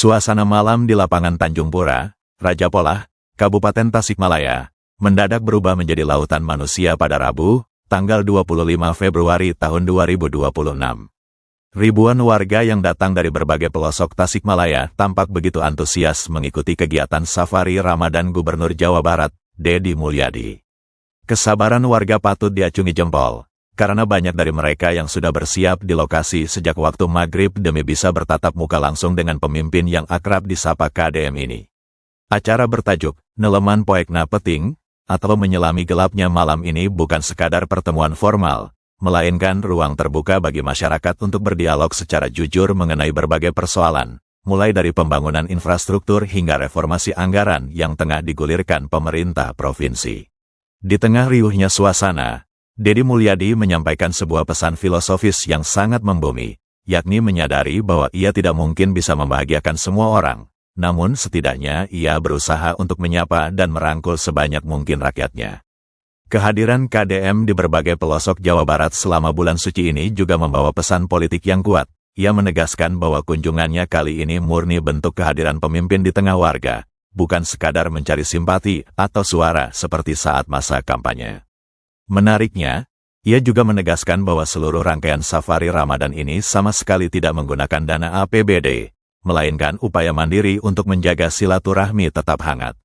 Suasana malam di lapangan Tanjung Pura, Raja Polah, Kabupaten Tasikmalaya, mendadak berubah menjadi lautan manusia pada Rabu, tanggal 25 Februari tahun 2026. Ribuan warga yang datang dari berbagai pelosok Tasikmalaya tampak begitu antusias mengikuti kegiatan safari Ramadan Gubernur Jawa Barat, Deddy Mulyadi. Kesabaran warga patut diacungi jempol, karena banyak dari mereka yang sudah bersiap di lokasi sejak waktu maghrib demi bisa bertatap muka langsung dengan pemimpin yang akrab disapa KDM ini. Acara bertajuk, Neleman Poekna Peting, atau menyelami gelapnya malam ini bukan sekadar pertemuan formal, melainkan ruang terbuka bagi masyarakat untuk berdialog secara jujur mengenai berbagai persoalan, mulai dari pembangunan infrastruktur hingga reformasi anggaran yang tengah digulirkan pemerintah provinsi. Di tengah riuhnya suasana, Deddy Mulyadi menyampaikan sebuah pesan filosofis yang sangat membumi, yakni menyadari bahwa ia tidak mungkin bisa membahagiakan semua orang, namun setidaknya ia berusaha untuk menyapa dan merangkul sebanyak mungkin rakyatnya. Kehadiran KDM di berbagai pelosok Jawa Barat selama bulan suci ini juga membawa pesan politik yang kuat. Ia menegaskan bahwa kunjungannya kali ini murni bentuk kehadiran pemimpin di tengah warga, bukan sekadar mencari simpati atau suara seperti saat masa kampanye. Menariknya, ia juga menegaskan bahwa seluruh rangkaian safari Ramadan ini sama sekali tidak menggunakan dana APBD, melainkan upaya mandiri untuk menjaga silaturahmi tetap hangat.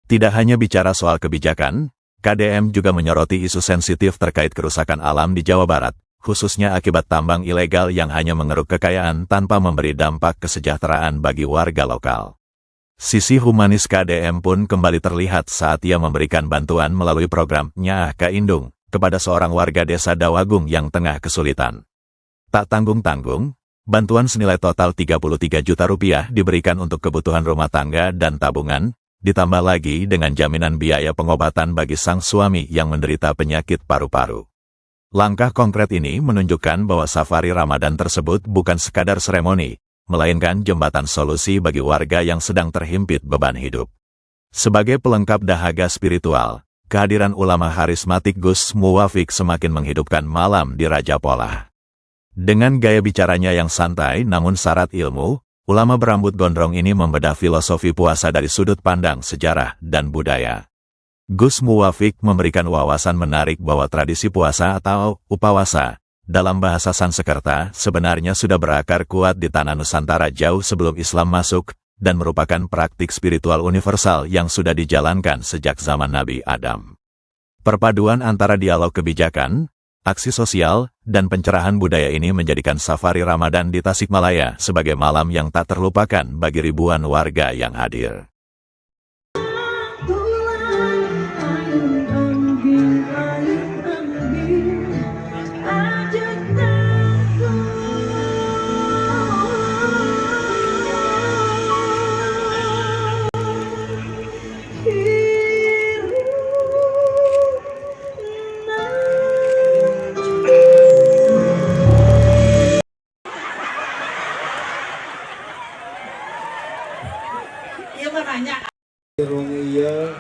Tidak hanya bicara soal kebijakan, KDM juga menyoroti isu sensitif terkait kerusakan alam di Jawa Barat, khususnya akibat tambang ilegal yang hanya mengeruk kekayaan tanpa memberi dampak kesejahteraan bagi warga lokal. Sisi humanis KDM pun kembali terlihat saat ia memberikan bantuan melalui program Nyaah Kaindung kepada seorang warga desa Dawagung yang tengah kesulitan. Tak tanggung-tanggung, bantuan senilai total 33 juta rupiah diberikan untuk kebutuhan rumah tangga dan tabungan, ditambah lagi dengan jaminan biaya pengobatan bagi sang suami yang menderita penyakit paru-paru. Langkah konkret ini menunjukkan bahwa safari Ramadan tersebut bukan sekadar seremoni, melainkan jembatan solusi bagi warga yang sedang terhimpit beban hidup. Sebagai pelengkap dahaga spiritual, kehadiran ulama harismatik Gus Muwafik semakin menghidupkan malam di Raja Polah. Dengan gaya bicaranya yang santai namun syarat ilmu, ulama berambut gondrong ini membedah filosofi puasa dari sudut pandang sejarah dan budaya. Gus Muwafik memberikan wawasan menarik bahwa tradisi puasa atau upawasa, dalam bahasa Sansekerta, sebenarnya sudah berakar kuat di tanah Nusantara jauh sebelum Islam masuk, dan merupakan praktik spiritual universal yang sudah dijalankan sejak zaman Nabi Adam. Perpaduan antara dialog kebijakan, aksi sosial, dan pencerahan budaya ini menjadikan safari Ramadan di Tasikmalaya sebagai malam yang tak terlupakan bagi ribuan warga yang hadir. Wong iya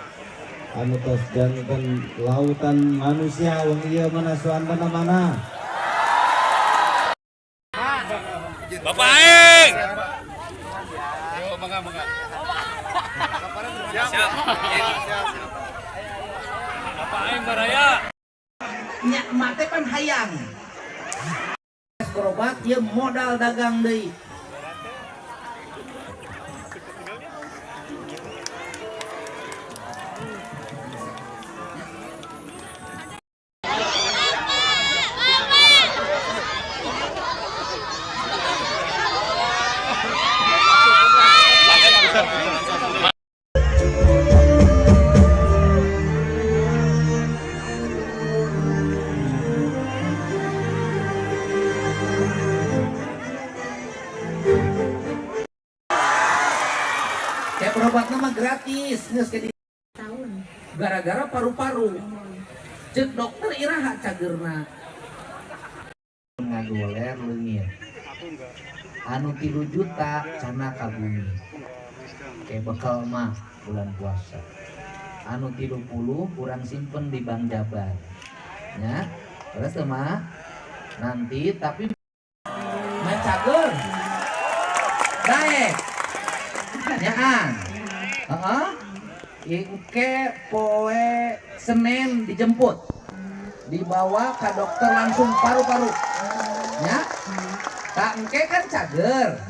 anu tos jantan lautan manusia wong iya mana soan mana Bapak Aing. Yo mangga. Siap. Bapak Aing baraya. Nya mate pan hayang. Berobat dia modal dagang deui. Kayak berobatnya mah gratis, nges ke tahun. Gara-gara paru-paru. Cek dokter iraha cagerna. Ngagoler leungit. Anu 3 juta cana ka bumi. Kayak bekal mah bulan puasa. Anu 30 kurang simpen di Bank Jabar. Ya, terus mah nanti tapi Main cager. Daek. nyaan. Heeh. Ingke poe Senin dijemput. Dibawa ke dokter langsung paru-paru. Ya. Tak engke kan cager.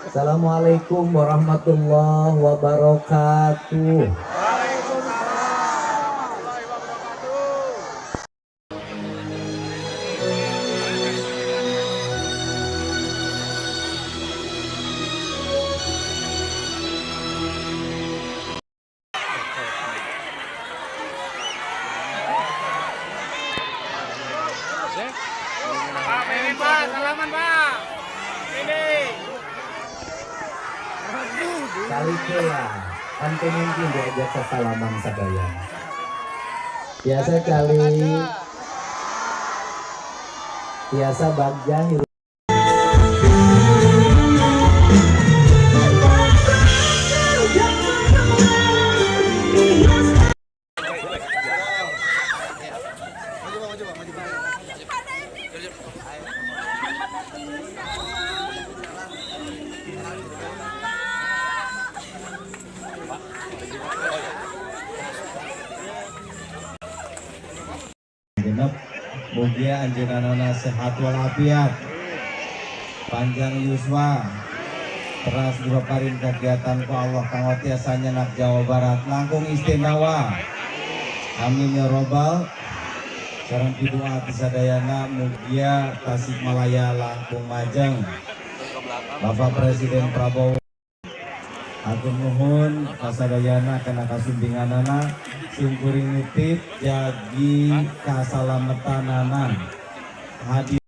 Assalamualaikum warahmatullahi wabarakatuh. Pak, ini Pak, salaman Pak. Ini. Kali kela kan mungkin diajak salaman sadaya. Biasa kali biasa bagja hirup. Genep mugia anjeunana sehat walafiat, panjang yuswa, teras dipaparin kegiatan ku Allah kanggo tiasa nyenak Jawa Barat langkung istimewa. Amin ya robbal. Sareng pidoa tisadayana mugia Tasikmalaya langkung majeng. Bapak Presiden Prabowo atur nuhun kasadayana kana kasumpinganana simkuring nitip jagi kasalametanana hadir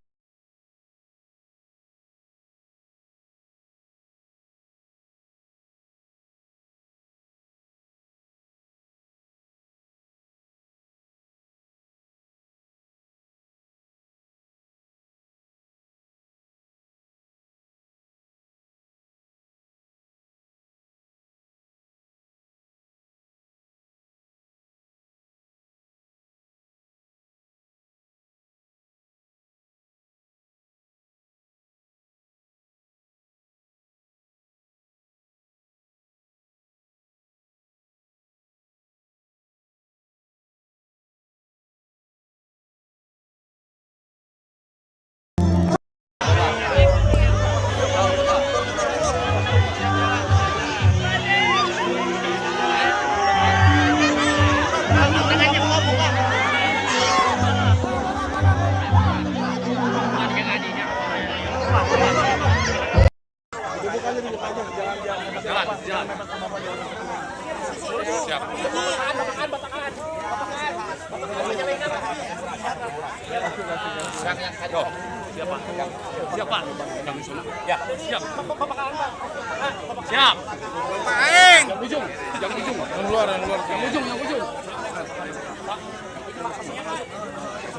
Siap. Siapa? Siapa? Kami sudah. Ya, siap. Siap. Bapak Aing. Yang ujung. Yang ujung. Yang luar, yang luar. Yang ujung, yang ujung.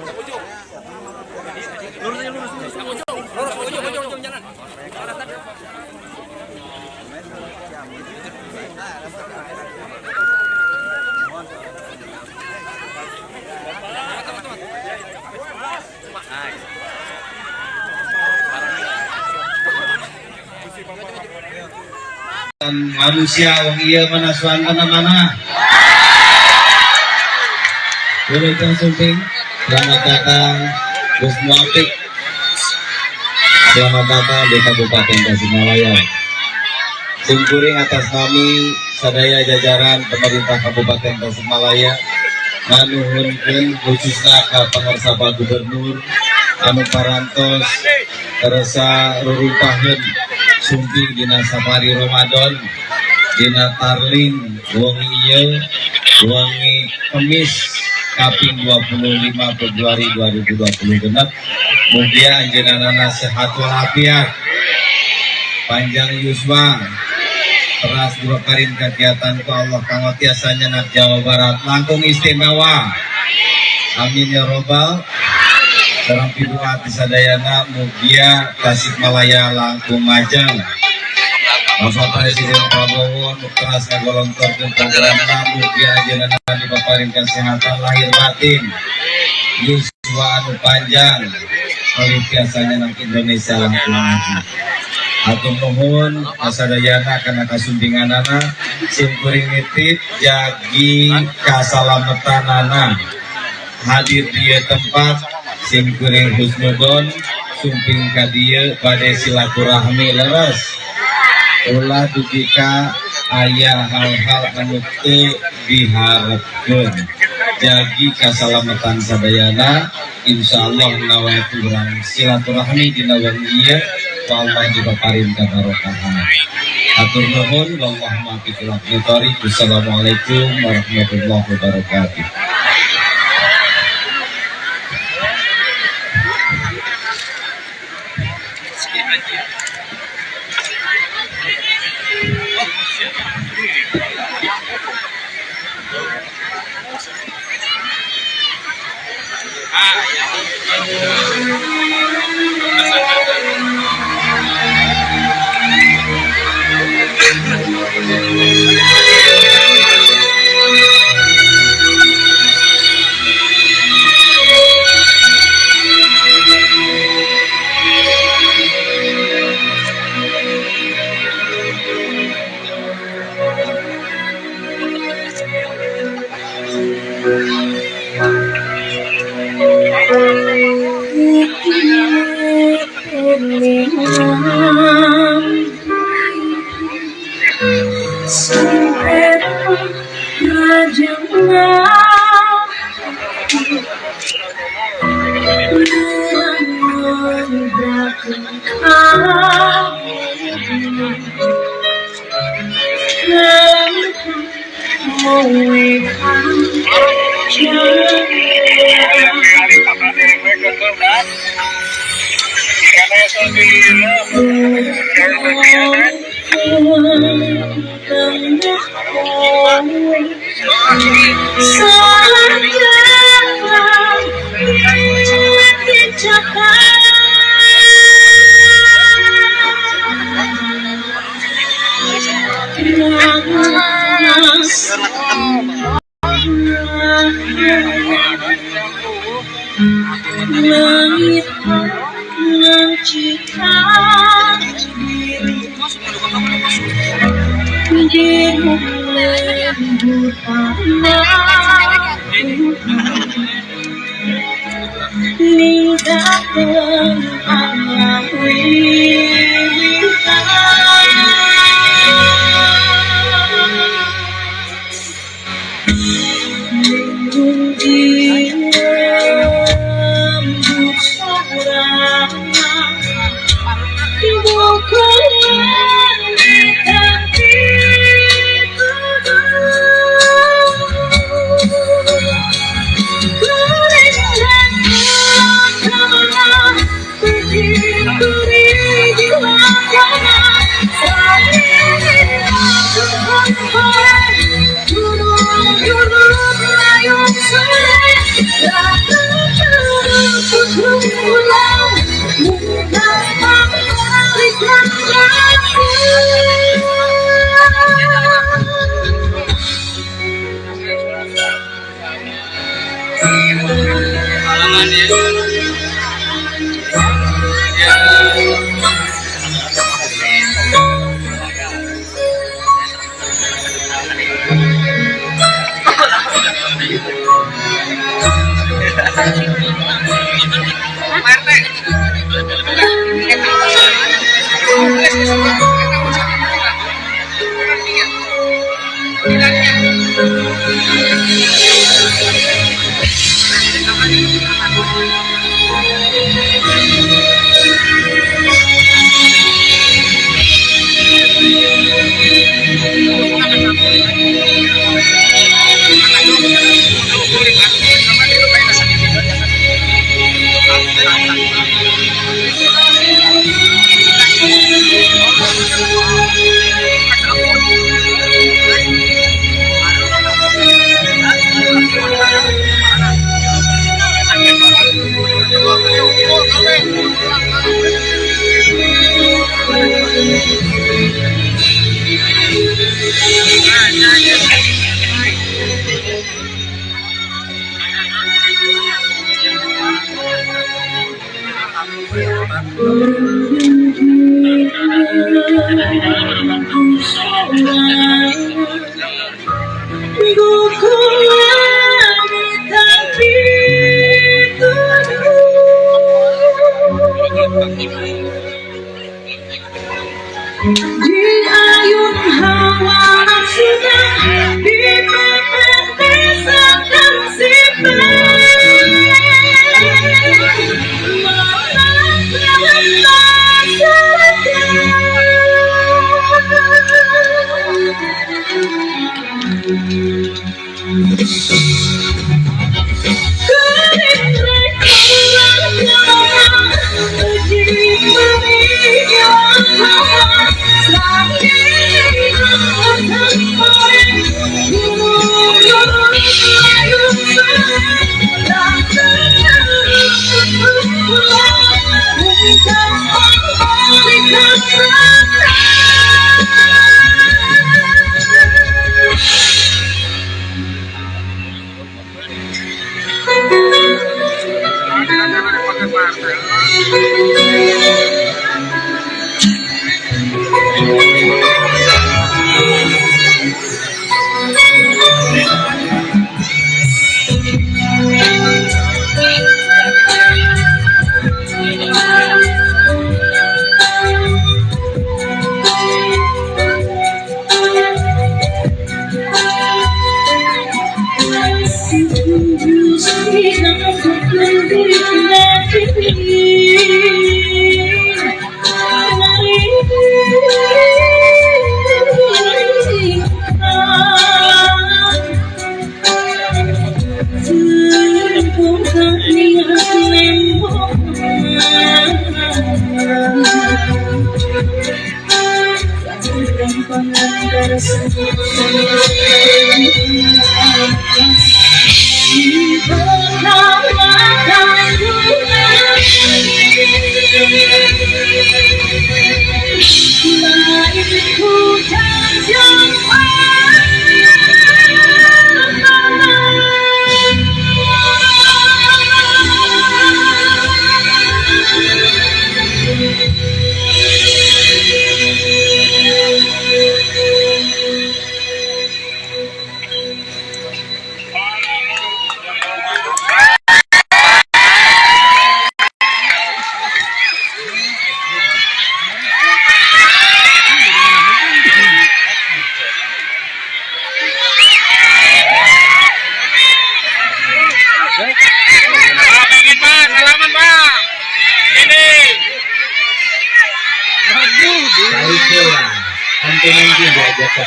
Yang ujung. Lurus aja, lurus. Yang ujung. Lurus, ujung jalan. manusia wong iya manasuan mana-mana. Wilujeng Sumping, selamat datang Gus Muafik. Selamat datang di Kabupaten Tasikmalaya. Sungkuring atas nami sadaya jajaran pemerintah Kabupaten Tasikmalaya nganuhunkeun khususna ka pangarsa Pak Gubernur anu parantos terasa rurupaheun sumping dina safari Ramadan dina tarling wengi ieu wengi Kamis kaping 25 Februari 2020 mugia anjeunna sehat walafiat panjang yuswa teras dibakarin kegiatan ku Allah kanggo tiasa nyenak Jawa Barat langkung istimewa amin ya robbal sareng pidoa pisadayana mugia Tasikmalaya langkung majang Bapak Presiden Prabowo teras ngagolongtorkeun programna mugia ajeunna dibakarin kesehatan lahir batin yuswa anu panjang kali tiasa nyenak Indonesia langkung maju. Atur nuhun asadayana kana kasumpinganana simkuring nitip jagi kasalametanana hadir di tempat simkuring husnudon sumping ka dieu bade silaturahmi leres ulah dupika aya hal-hal anu teu diharepkeun jagi kasalametan sadayana insyaallah nawaitu urang silaturahmi dina wengi ieu Allah juga parin kabarokahan. Atur nuhun wallahumma biqilaf nitari. Wassalamualaikum warahmatullahi wabarakatuh.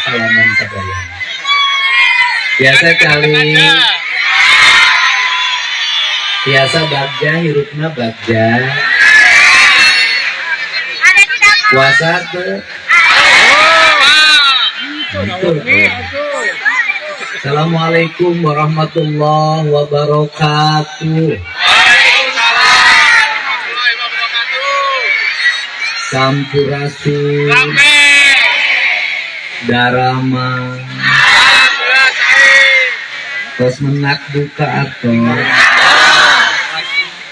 Salaman sadaya. Biasa kali biasa bagja hirupna bagja puasa tuh Assalamualaikum warahmatullahi wabarakatuh. Sampurasun Darama tos menak buka atau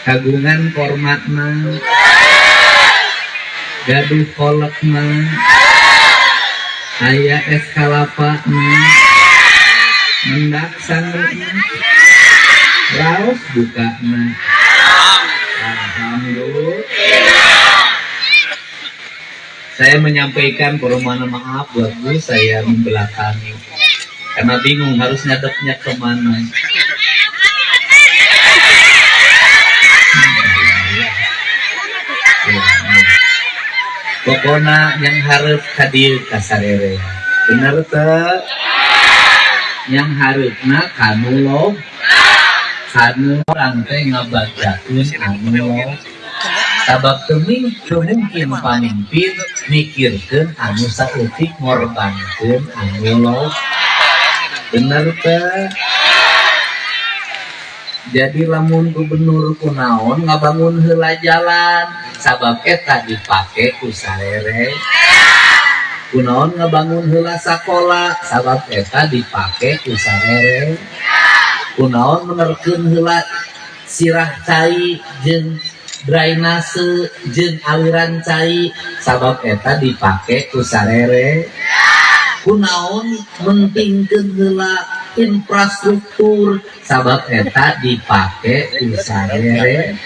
kagungan formatna gaduh kolekna aya es kalapana mendak sanggupna raos bukana. Alhamdulillah. Saya menyampaikan permohonan maaf buat Bu, saya membelakangi karena bingung harus ngadepnya kemana. Pokoknya yang harus hadir kasarere bener tuh yang harusna kanu lo kanu orang teh ngabacakeun anu lo sabab teming mungkin pamimpin mikirkeun anu saeutik ngorbankeun anu lo bener teh. Jadi lamun gubernur kunaon ngabangun heula jalan sabab eta dipake ku sarere, kunaon ngabangun heula sakola sabab eta dipake ku sarere, kunaon menerkeun heula sirah cai jeung drainase jeung aliran cai sabab eta dipake ku sarere, kunaon mentingkeun heula infrastruktur sabab eta dipake ku sarere,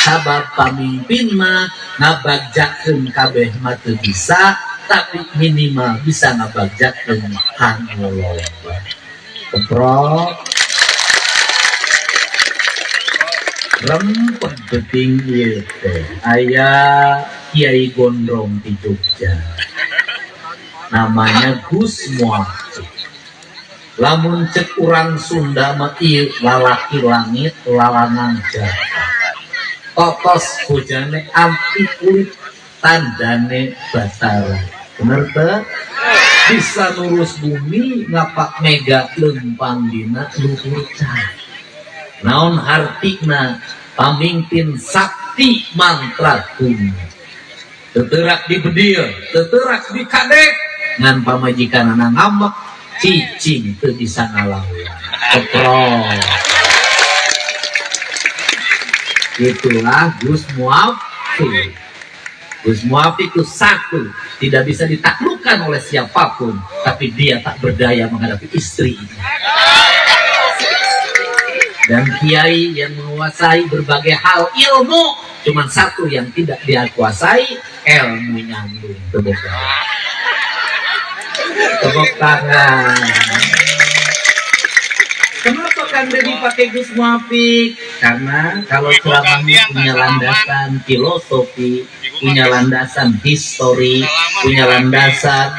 sabab pamimpin mah ngabagjakeun kabeh mah teu bisa tapi minimal bisa ngabagjakeun anu loba. Keprok rempet beting ieu teh aya Kiai Gondrong di Jogja namanya Gus Muafik. Lamun cek urang Sunda mah ieu lalaki langit lalangan jata totos hujane ampi kulit tandane batara bener teh bisa nurus bumi ngapak mega lempang dina luhur cai naon artina pamimpin sakti mantra bumi teterak di bedil teterak di kadek ngan pamajikan anak ngambek cicing teu bisa ngalawan keprok. Itulah Gus Muafik. Gus Muafik itu satu, tidak bisa ditaklukkan oleh siapapun, tapi dia tak berdaya menghadapi istrinya. Dan kiai yang menguasai berbagai hal ilmu, cuma satu yang tidak dia kuasai, ilmu nyambung. Tepuk tangan. Kenapa kan jadi pakai Gus Muafik? Karena kalau ceramahnya punya landasan filosofi, punya landasan histori, punya landasan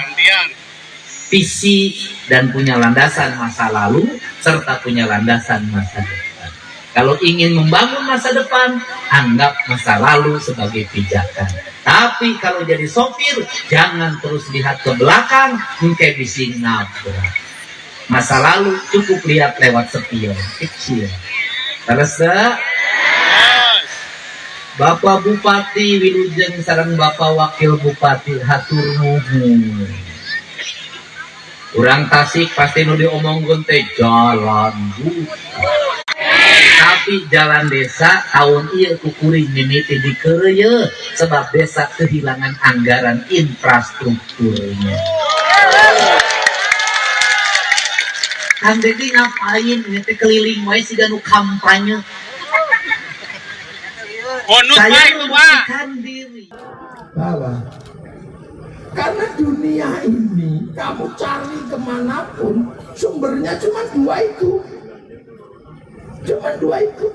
visi, dan punya landasan masa lalu, serta punya landasan masa depan. Kalau ingin membangun masa depan, anggap masa lalu sebagai pijakan. Tapi kalau jadi sopir, jangan terus lihat ke belakang, mungkin bisa nabrak. Masa lalu cukup lihat lewat spion kecil. Terus Bapak Bupati Wilujeng sareng Bapak Wakil Bupati hatur nuhun. Urang Tasik pasti nu diomongkeun teh jalan buta. Tapi jalan desa tahun ieu kukuring mimiti dikeureuy sebab desa kehilangan anggaran infrastrukturnya. Kang Dedi ngapain ini teh keliling wae siga nu kampanye. Bonus Saya baik, Pak. membersihkan diri. Bahwa karena dunia ini kamu cari kemanapun sumbernya cuma dua itu,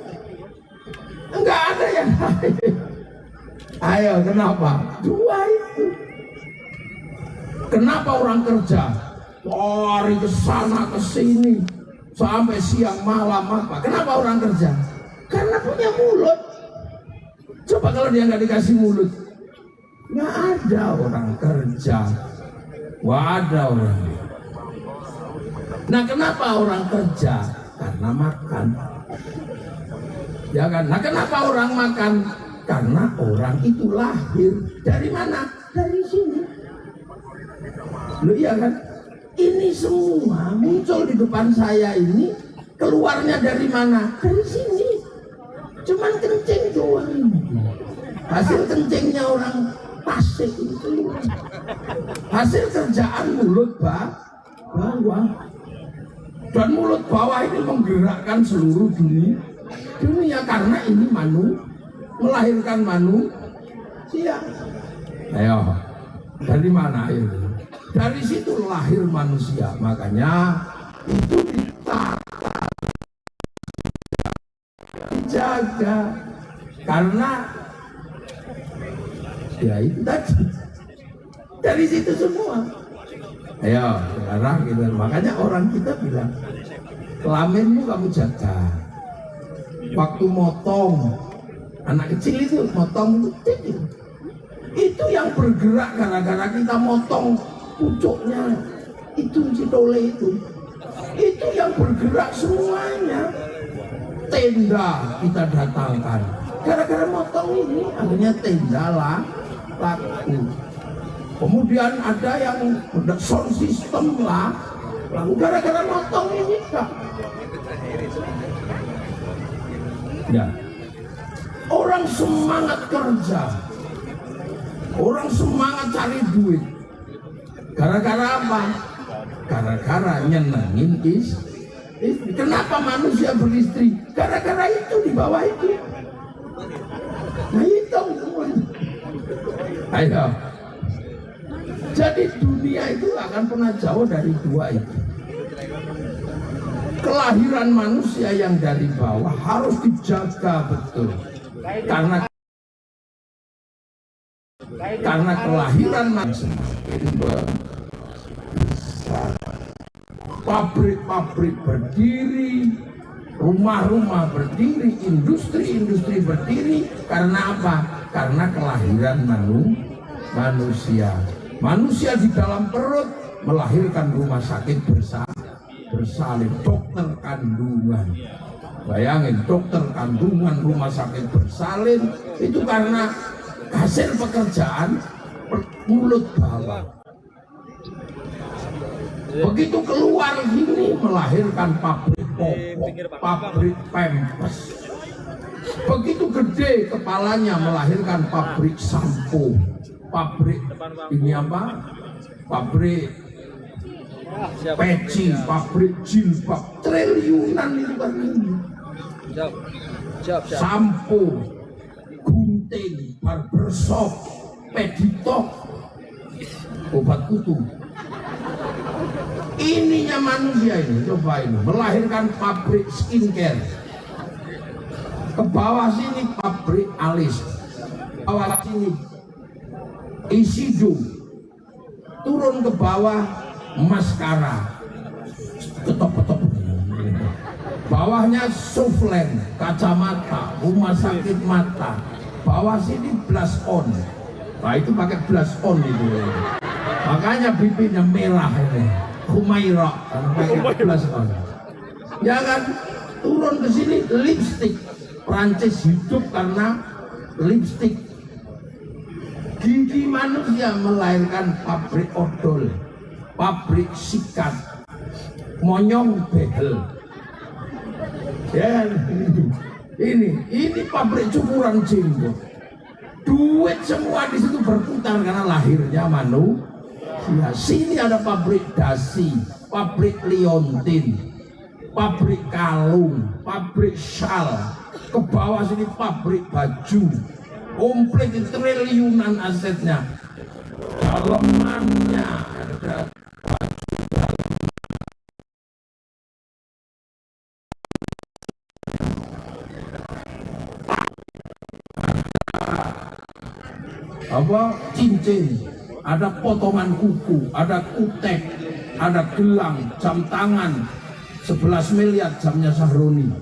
enggak ada yang lain. Ayo, kenapa? Dua itu. Kenapa orang kerja lari ke sana ke sini sampai siang malam apa? Kenapa orang kerja? Karena punya mulut. Coba kalau dia nggak dikasih mulut, nggak ada orang kerja, nggak ada orang. Nah, kenapa orang kerja? Karena makan, ya kan? Nah, kenapa orang makan? Karena orang itu lahir dari mana? Dari sini. Loh, iya kan? Ini semua muncul di depan saya ini, keluarnya dari mana? Dari sini. Cuman kencing doang ini. Hasil kencingnya orang Tasik itu. Hasil kerjaan mulut bawah. Dan mulut bawah ini menggerakkan seluruh dunia karena ini melahirkan manusia. Ayo, dari mana ini? Dari situ lahir manusia. Makanya itu dijaga karena ya itu tadi dari situ semua. Ayo sekarang gitu. Makanya orang kita bilang kelaminmu kamu jaga. Waktu motong anak kecil itu motong kecil itu yang bergerak gara-gara kita motong pucuknya itu citole itu yang bergerak semuanya. Tenda kita datangkan gara-gara motong ini akhirnya tenda laku. Kemudian ada yang sound system lalu gara-gara motong ini kak. Ya, orang semangat kerja, orang semangat cari duit. Gara-gara apa? Gara-gara nyenengin istri. Kenapa manusia beristri? Gara-gara itu di bawah itu. Nah itu semua. Ayo. Jadi dunia itu akan pernah jauh dari dua itu. Kelahiran manusia yang dari bawah harus dijaga betul. Karena kelahiran manusia pabrik-pabrik berdiri, rumah-rumah berdiri, industri-industri berdiri. Karena apa? Karena kelahiran manusia. Manusia di dalam perut melahirkan rumah sakit bersalin, dokter kandungan. Bayangin, dokter kandungan, rumah sakit bersalin, itu karena hasil pekerjaan mulut bawah. Begitu keluar gini melahirkan pabrik popok, pabrik pempes. Begitu gede kepalanya melahirkan pabrik sampo, pabrik ini apa? Pabrik peci, pabrik jilbab, triliunan itu kan ini. Sampo, gunting, barbershop, peditop, obat kutu. Ininya manusia ini, coba ini melahirkan pabrik skincare. ke bawah sini pabrik alis, bawah sini Isido, turun ke bawah maskara, ketop-ketop, bawahnya Soflen, kacamata, rumah sakit mata, bawah sini blush on. Nah itu pakai blush on itu, makanya bibirnya merah ini, Humaira, pakai blush on. Ya kan, turun ke sini lipstick, Prancis hidup karena lipstick. Gigi manusia melahirkan pabrik odol, pabrik sikat, monyong behel. Ya, ini pabrik cukuran jenggot. Duit semua di situ berputar karena lahirnya manusia. Sini ada pabrik dasi, pabrik liontin, pabrik kalung, pabrik syal. Ke bawah sini pabrik baju. Komplit triliunan asetnya. Dalamannya ada apa cincin, ada potongan kuku, ada kutek, ada gelang, jam tangan 11 miliar jamnya Sahroni.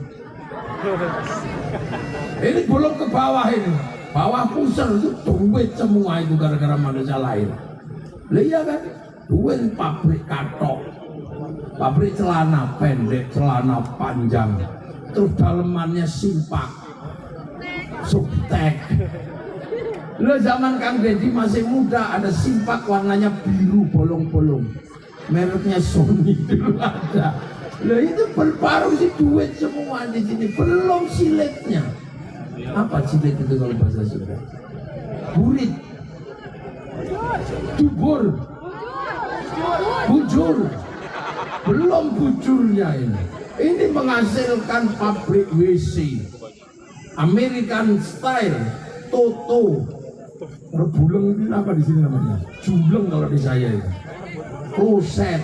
Ini belum ke bawah ini. Bawah pusar itu duit semua itu gara-gara manusia lahir. Lihat kan, duit pabrik katok, pabrik celana pendek, celana panjang, terus dalemannya simpak, subtek. Lo zaman Kang Deddy masih muda ada simpak warnanya biru bolong-bolong, mereknya Sony dulu ada. Lo itu baru sih duit semua di sini, belum siletnya. Apa silet itu kalau bahasa Sunda? Burit, dubur, bujur, belum bujurnya ini. Ini menghasilkan pabrik WC, American Style, Toto, rebuleng itu apa di sini namanya? Jumbleng kalau di saya itu. Kloset,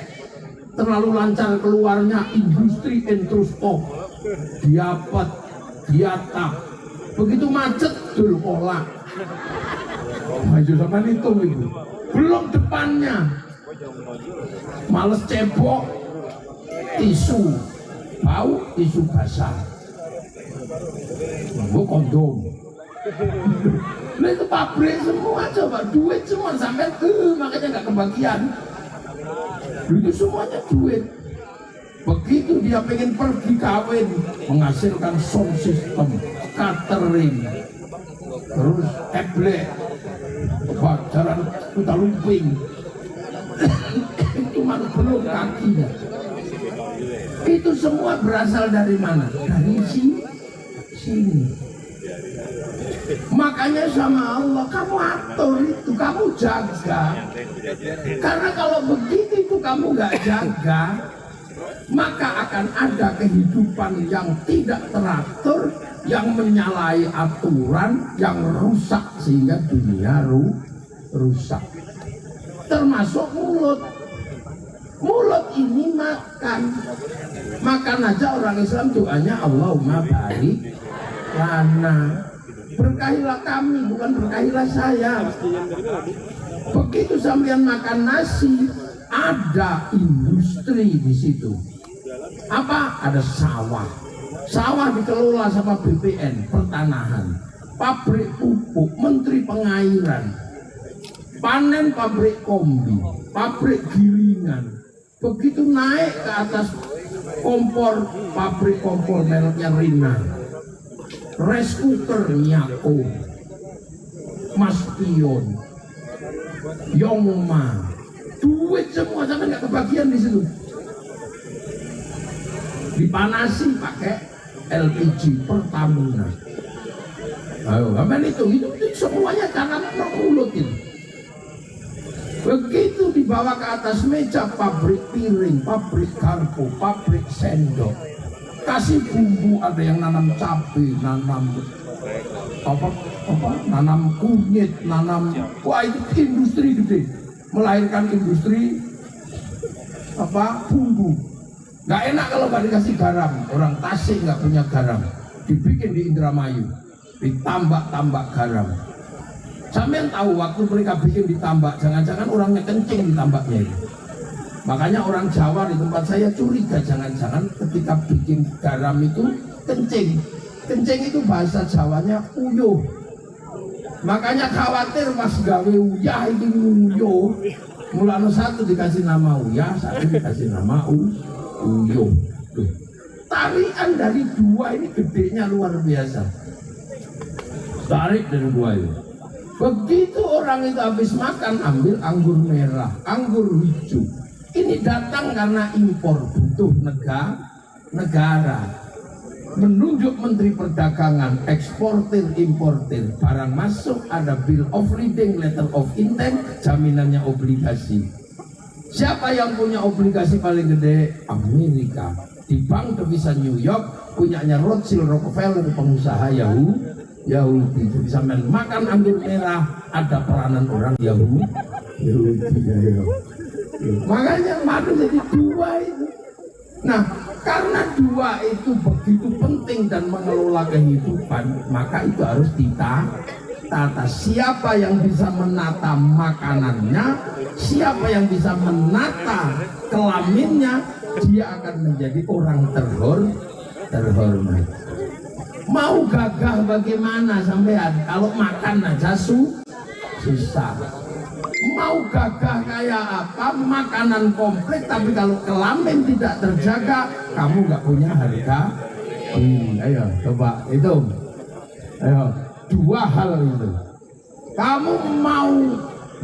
terlalu lancar keluarnya industri entrustop, diapet, diatap. Begitu macet dulu kolak. Maju sama itu. Belum depannya. Males cebok, tisu, bau tisu basah. Gue kondom. Nah itu pabrik semua coba, duit semua sampai makanya nggak kebagian. Itu semuanya duit. Begitu dia pengen pergi kawin, menghasilkan sound system, catering, terus eblek, jalan kuda lumping. Itu mana belum kakinya. Itu semua berasal dari mana? Dari sini. Makanya sama Allah, kamu atur itu, kamu jaga. Karena kalau begitu itu kamu nggak jaga, maka akan ada kehidupan yang tidak teratur, yang menyalahi aturan, yang rusak sehingga dunia rusak. Termasuk mulut. Mulut ini makan aja orang Islam doanya Allahumma barik lana, berkahilah kami, bukan berkahilah saya. Begitu sampean makan nasi, ada industri di situ. Apa? Ada sawah. Sawah dikelola sama BPN, pertanahan, pabrik pupuk, menteri pengairan, panen pabrik kombi, pabrik gilingan. Begitu naik ke atas kompor, pabrik kompor mereknya Rina, rice cooker Nyako, Maspion, Yongma, duit semua sampai nggak kebagian di situ. Dipanasi pakai LPG Pertamina. Ayo, kapan itu semuanya karena mulut itu. Begitu dibawa ke atas meja, pabrik piring, pabrik garpu, pabrik sendok, kasih bumbu, ada yang nanam cabai, nanam nanam kunyit, nanam, wah itu industri gede, melahirkan industri bumbu. Nggak enak kalau nggak dikasih garam, orang Tasik nggak punya garam, dibikin di Indramayu, ditambak-tambak garam. Sampean tahu waktu mereka bikin ditambak, jangan-jangan orangnya kencing ditambaknya itu. Makanya orang Jawa di tempat saya curiga, jangan-jangan ketika bikin garam itu kencing. Kencing itu bahasa Jawanya uyuh. Makanya khawatir pas gawe uyah ini uyuh. Mulanya satu dikasih nama uyah, satu dikasih nama uyuh. Tuh. Tarian dari dua ini gedenya luar biasa. Tarik dari dua ini. Begitu orang itu habis makan, ambil anggur merah, anggur hijau. Ini datang karena impor, butuh negara. Menunjuk Menteri Perdagangan, eksportir, importir, barang masuk ada bill of lading, letter of intent, jaminannya obligasi. Siapa yang punya obligasi paling gede? Amerika. Di bank devisa New York, punyanya Rothschild, Rockefeller, pengusaha Yahudi. Jadi sampai makan anggur merah ada peranan orang Yahudi. Makanya madu jadi dua itu. Nah, karena dua itu begitu penting dan mengelola kehidupan, maka itu harus ditata. Siapa yang bisa menata makanannya, siapa yang bisa menata kelaminnya, dia akan menjadi orang terhormat. Mau gagah bagaimana sampean kalau makan aja susah. Mau gagah kayak apa, makanan komplit, tapi kalau kelamin tidak terjaga, kamu nggak punya harga. Ayo coba hitung. Ayo, dua hal itu. Kamu mau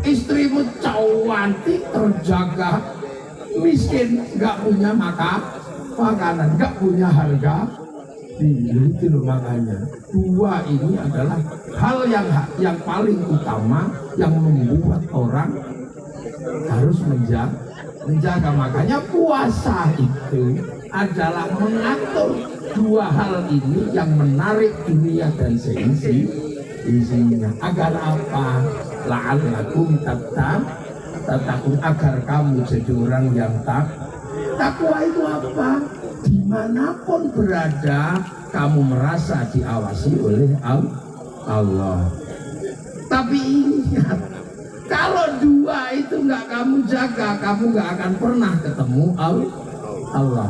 istrimu cantik terjaga, miskin nggak punya makanan, nggak punya harga. Itu loh, makanya dua ini adalah hal yang paling utama yang membuat orang harus menjaga. Makanya puasa itu adalah mengatur dua hal ini yang menarik dunia dan seisinya. Agar apa? La'allakum tattaqun, agar kamu jadi orang yang takwa. Itu apa? Dimanapun berada, kamu merasa diawasi oleh Allah. Tapi ingat, kalau dua itu nggak kamu jaga, kamu nggak akan pernah ketemu Allah.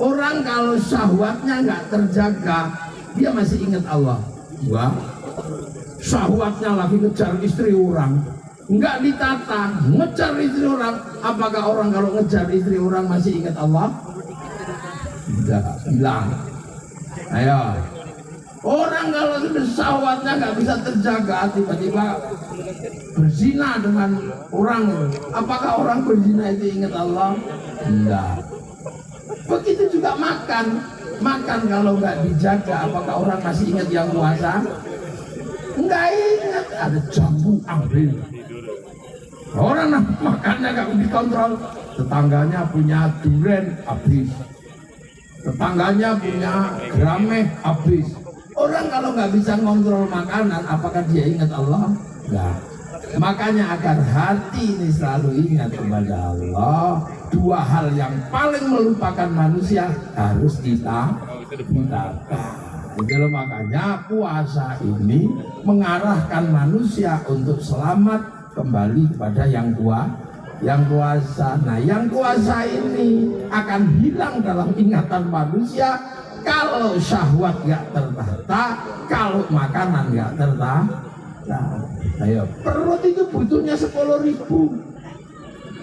Orang kalau syahwatnya nggak terjaga, dia masih ingat Allah. Dua, syahwatnya lagi ngejar istri orang, nggak ditata, ngejar istri orang. Apakah orang kalau ngejar istri orang masih ingat Allah? Tidak, hilang. Ayo, orang kalau sudah syahwatnya nggak bisa terjaga, tiba-tiba berzina dengan orang, apakah orang berzina itu ingat Allah? Tidak. Begitu juga makan kalau nggak dijaga, apakah orang masih ingat yang puasa? Nggak ingat. Ada jambu ambil. Orang makannya nggak dikontrol, tetangganya punya durian habis. Tetangganya punya grameh habis. Orang kalau nggak bisa ngontrol makanan, apakah dia ingat Allah? Enggak. Makanya agar hati ini selalu ingat kepada Allah, dua hal yang paling melupakan manusia harus ditata. Jadi makanya puasa ini mengarahkan manusia untuk selamat kembali kepada yang kuasa. Nah, yang kuasa ini akan hilang dalam ingatan manusia kalau syahwat nggak tertata, kalau makanan nggak tertata. Ayo, perut itu butuhnya 10.000,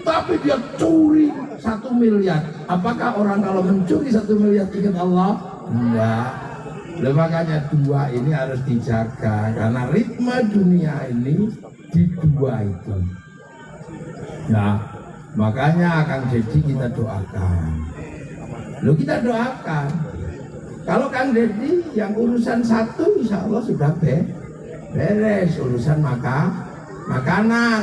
tapi dia curi 1 miliar. Apakah orang kalau mencuri 1 miliar ingat Allah? Enggak. Makanya dua ini harus dijaga, karena ritme dunia ini di dua itu. Nah, makanya Kang Deddy kita doakan. Kita doakan. Kalau Kang Deddy yang urusan satu, insya Allah sudah beres urusan makanan.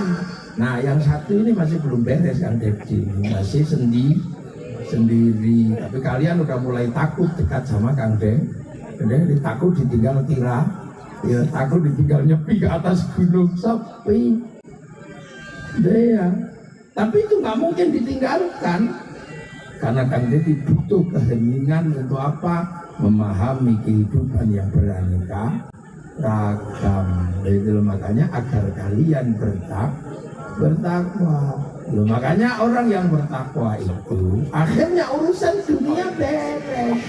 Nah, yang satu ini masih belum beres Kang Deddy, masih sendiri. Tapi kalian udah mulai takut dekat sama Kang Deddy. Takut ditinggal kira, ya takut ditinggal nyepi ke atas gunung sepi. Ya. Tapi itu nggak mungkin ditinggalkan, Karena Kang Dedi butuh keheningan untuk apa? Memahami kehidupan yang beraneka ragam. Itu makanya agar kalian bertakwa. Makanya orang yang bertakwa itu akhirnya urusan dunia beres.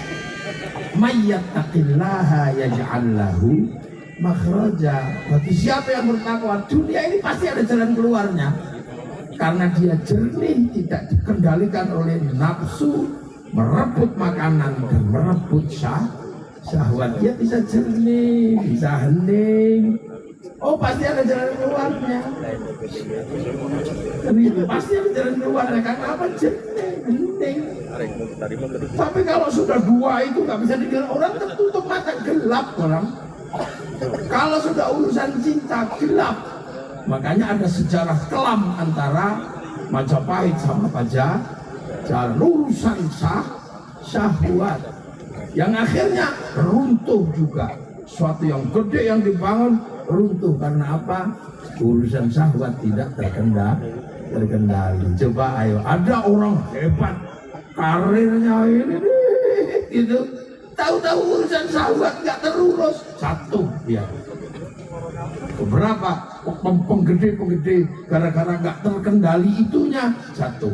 Mayyattaqillaha yaj'al lahu makhraja. Bagi siapa yang bertakwa, dunia ini pasti ada jalan keluarnya. Karena dia jernih, tidak dikendalikan oleh nafsu, merebut makanan dan merebut syahwat. Dia bisa jernih, bisa hening. Oh, pasti ada jalan keluarnya. Pasti ada jalan keluarnya. Karena apa? Jernih, hening. Tapi kalau sudah dua itu nggak bisa dikira, orang tertutup mata, gelap orang. Kalau sudah urusan cinta, gelap. Makanya ada sejarah kelam antara Majapahit sama Pajajaran, urusan syahwat yang akhirnya runtuh juga. Suatu yang gede yang dibangun runtuh karena apa? Urusan syahwat tidak terkendali. Coba ayo, ada orang hebat karirnya ini gitu, tahu-tahu urusan syahwat nggak terurus, satu dia. Beberapa penggede gara-gara nggak terkendali itunya satu.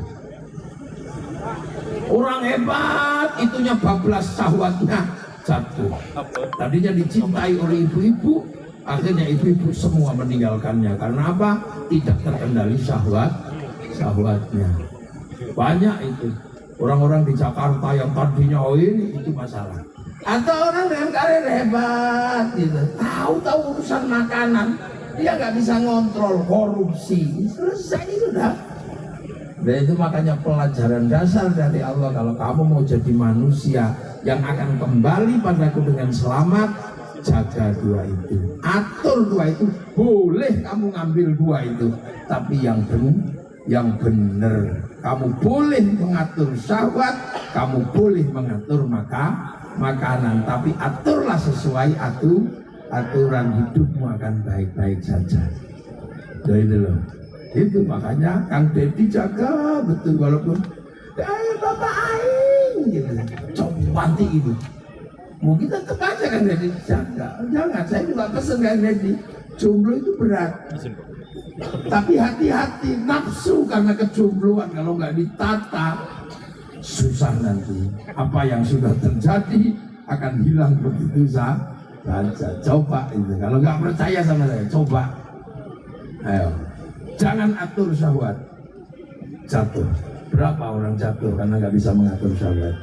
Orang hebat itunya bablas syahwatnya satu. Tadinya dicintai oleh ibu-ibu, akhirnya ibu-ibu semua meninggalkannya karena apa? Tidak terkendali syahwatnya. Banyak itu orang-orang di Jakarta yang tadinya ini itu masalah. Atau orang dengan karir hebat gitu, tahu-tahu urusan makanan dia nggak bisa ngontrol, korupsi, selesai sudah. Dan itu makanya pelajaran dasar dari Allah, kalau kamu mau jadi manusia yang akan kembali padaku dengan selamat, jaga dua itu, atur dua itu. Boleh kamu ngambil dua itu, tapi yang benar. Kamu boleh mengatur syahwat, kamu boleh mengatur makanan, tapi aturlah sesuai aturan hidupmu akan baik-baik saja. Itu loh. Itu makanya Kang Dedi jaga betul, walaupun Bapak Aing gitu. Coba nanti itu. Mungkin tetap aja Kang Dedi jaga. Jangan, saya juga pesen Kang Dedi. Jomblo itu berat. Tapi hati-hati, nafsu karena kejombloan kalau nggak ditata susah nanti. Apa yang sudah terjadi akan hilang begitu saja. Coba itu. Kalau nggak percaya sama saya, coba. Ayo, jangan atur syahwat. Jatuh. Berapa orang jatuh karena nggak bisa mengatur syahwat?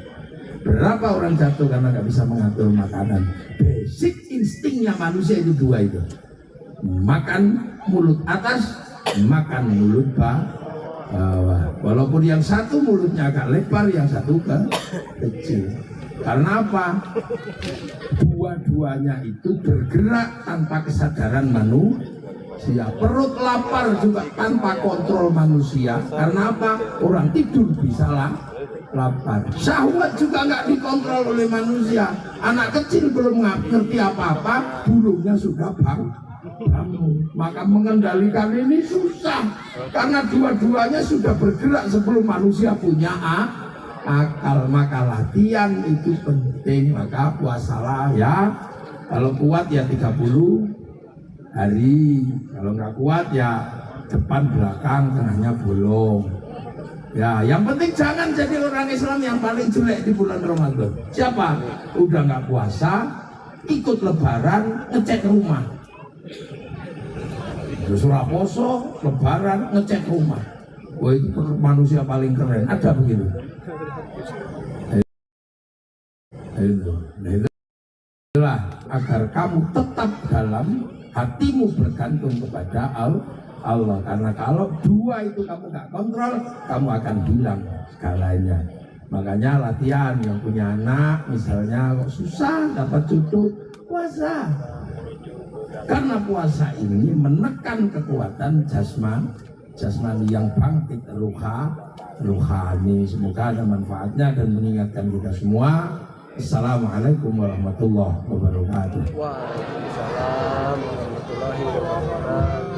Berapa orang jatuh karena nggak bisa mengatur makanan? Basic instingnya manusia itu dua itu. Makan mulut atas, makan mulut bawah. Walaupun yang satu mulutnya agak lebar, yang satu kecil. Karena apa? Dua-duanya itu bergerak tanpa kesadaran manusia. Perut lapar juga tanpa kontrol manusia. Karena apa? Orang tidur bisa lapar. Syahwat juga nggak dikontrol oleh manusia. Anak kecil belum ngerti apa-apa, bulunya sudah bangun. Maka mengendalikan ini susah karena dua-duanya sudah bergerak sebelum manusia punya akal. Maka latihan itu penting. Maka puasalah ya, kalau kuat ya 30 hari, kalau nggak kuat ya depan belakang tengahnya bolong ya. Yang penting jangan jadi orang Islam yang paling jelek di bulan Ramadan. Siapa udah nggak puasa ikut lebaran ngecek rumah, surah poso, lebaran, ngecek rumah. Wah, itu manusia paling keren. Ada begitu. Itulah agar kamu tetap dalam hatimu bergantung kepada Allah. Karena kalau dua itu kamu gak kontrol, kamu akan hilang segalanya. Makanya latihan yang punya anak, misalnya kok susah dapat cucu, puasa. Karena puasa ini menekan kekuatan jasmani yang bangkit rohani. Semoga ada manfaatnya dan mengingatkan kita semua. Assalamualaikum warahmatullahi wabarakatuh. Waalaikumsalam warahmatullahi wabarakatuh.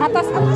Atas apa?